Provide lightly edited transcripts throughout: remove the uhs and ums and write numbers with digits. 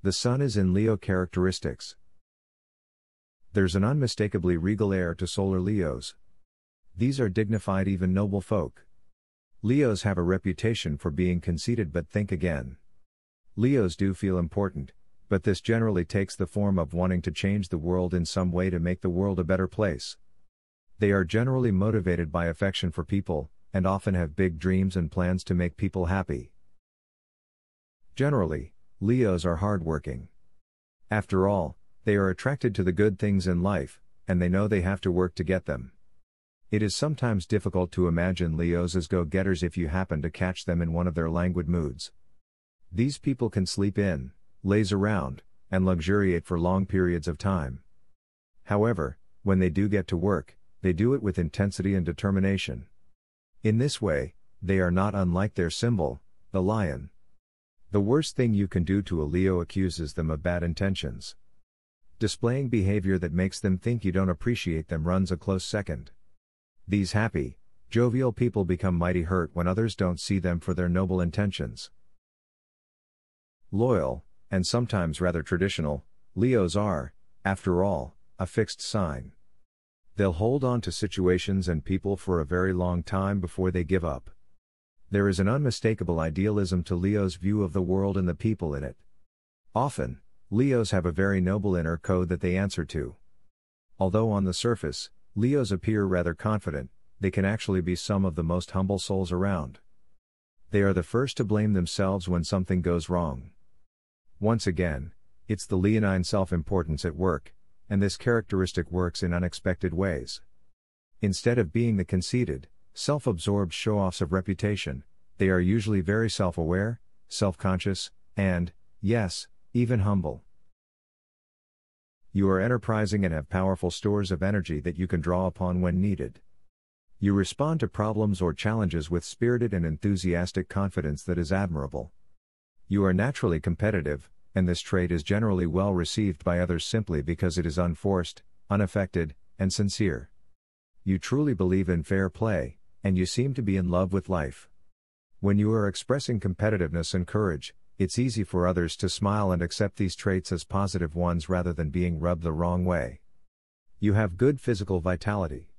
The sun is in Leo characteristics. There's an unmistakably regal air to solar Leos. These are dignified, even noble folk. Leos have a reputation for being conceited, but think again. Leos do feel important, but this generally takes the form of wanting to change the world in some way to make the world a better place. They are generally motivated by affection for people, and often have big dreams and plans to make people happy. Generally, Leos are hardworking. After all, they are attracted to the good things in life, and they know they have to work to get them. It is sometimes difficult to imagine Leos as go-getters if you happen to catch them in one of their languid moods. These people can sleep in, laze around, and luxuriate for long periods of time. However, when they do get to work, they do it with intensity and determination. In this way, they are not unlike their symbol, the lion. The worst thing you can do to a Leo accuses them of bad intentions. Displaying behavior that makes them think you don't appreciate them runs a close second. These happy, jovial people become mighty hurt when others don't see them for their noble intentions. Loyal, and sometimes rather traditional, Leos are, after all, a fixed sign. They'll hold on to situations and people for a very long time before they give up. There is an unmistakable idealism to Leo's view of the world and the people in it. Often, Leos have a very noble inner code that they answer to. Although on the surface, Leos appear rather confident, they can actually be some of the most humble souls around. They are the first to blame themselves when something goes wrong. Once again, it's the leonine self-importance at work, and this characteristic works in unexpected ways. Instead of being the conceited, self-absorbed show-offs of reputation, they are usually very self-aware, self-conscious, and, yes, even humble. You are enterprising and have powerful stores of energy that you can draw upon when needed. You respond to problems or challenges with spirited and enthusiastic confidence that is admirable. You are naturally competitive, and this trait is generally well received by others simply because it is unforced, unaffected, and sincere. You truly believe in fair play, and you seem to be in love with life. When you are expressing competitiveness and courage, it's easy for others to smile and accept these traits as positive ones rather than being rubbed the wrong way. You have good physical vitality.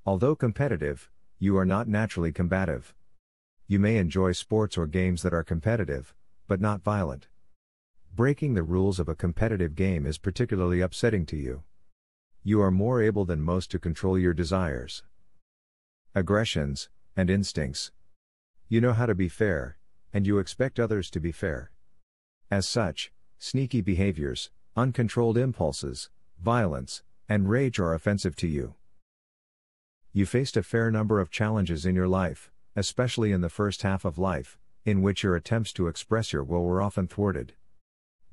Although competitive, you are not naturally combative. You may enjoy sports or games that are competitive, but not violent. Breaking the rules of a competitive game is particularly upsetting to you. You are more able than most to control your desires, aggressions, and instincts. You know how to be fair, and you expect others to be fair. As such, sneaky behaviors, uncontrolled impulses, violence, and rage are offensive to you. You faced a fair number of challenges in your life, especially in the first half of life, in which your attempts to express your will were often thwarted.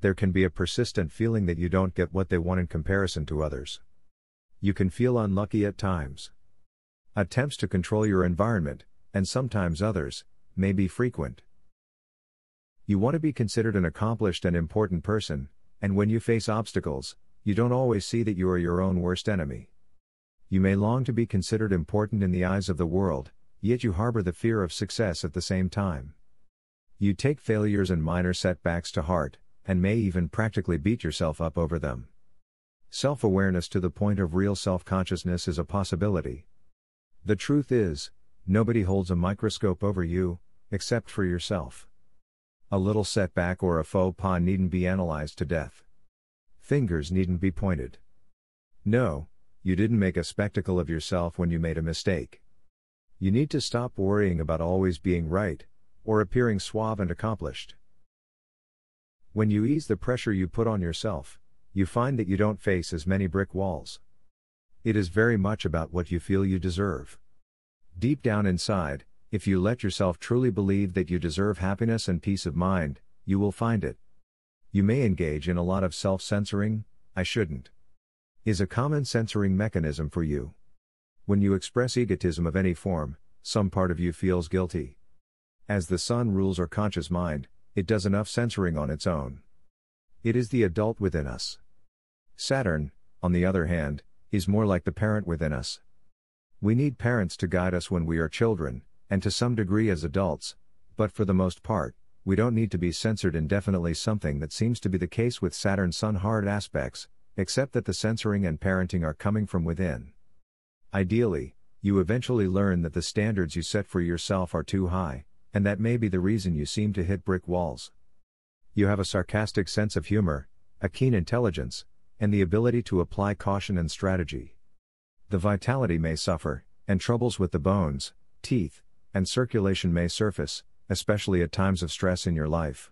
There can be a persistent feeling that you don't get what they want in comparison to others. You can feel unlucky at times. Attempts to control your environment, and sometimes others, may be frequent. You want to be considered an accomplished and important person, and when you face obstacles, you don't always see that you are your own worst enemy. You may long to be considered important in the eyes of the world, yet you harbor the fear of success at the same time. You take failures and minor setbacks to heart, and may even practically beat yourself up over them. Self-awareness to the point of real self-consciousness is a possibility. The truth is, nobody holds a microscope over you, except for yourself. A little setback or a faux pas needn't be analyzed to death. Fingers needn't be pointed. No, you didn't make a spectacle of yourself when you made a mistake. You need to stop worrying about always being right, or appearing suave and accomplished. When you ease the pressure you put on yourself, you find that you don't face as many brick walls. It is very much about what you feel you deserve. Deep down inside, if you let yourself truly believe that you deserve happiness and peace of mind, you will find it. You may engage in a lot of self-censoring. I shouldn't is a common censoring mechanism for you. When you express egotism of any form, some part of you feels guilty. As the sun rules our conscious mind, it does enough censoring on its own. It is the adult within us. Saturn, on the other hand, is more like the parent within us. We need parents to guide us when we are children, and to some degree as adults, but for the most part, we don't need to be censored indefinitely, something that seems to be the case with Saturn-Sun hard aspects, except that the censoring and parenting are coming from within. Ideally, you eventually learn that the standards you set for yourself are too high, and that may be the reason you seem to hit brick walls. You have a sarcastic sense of humor, a keen intelligence, and the ability to apply caution and strategy. The vitality may suffer, and troubles with the bones, teeth, and circulation may surface, especially at times of stress in your life.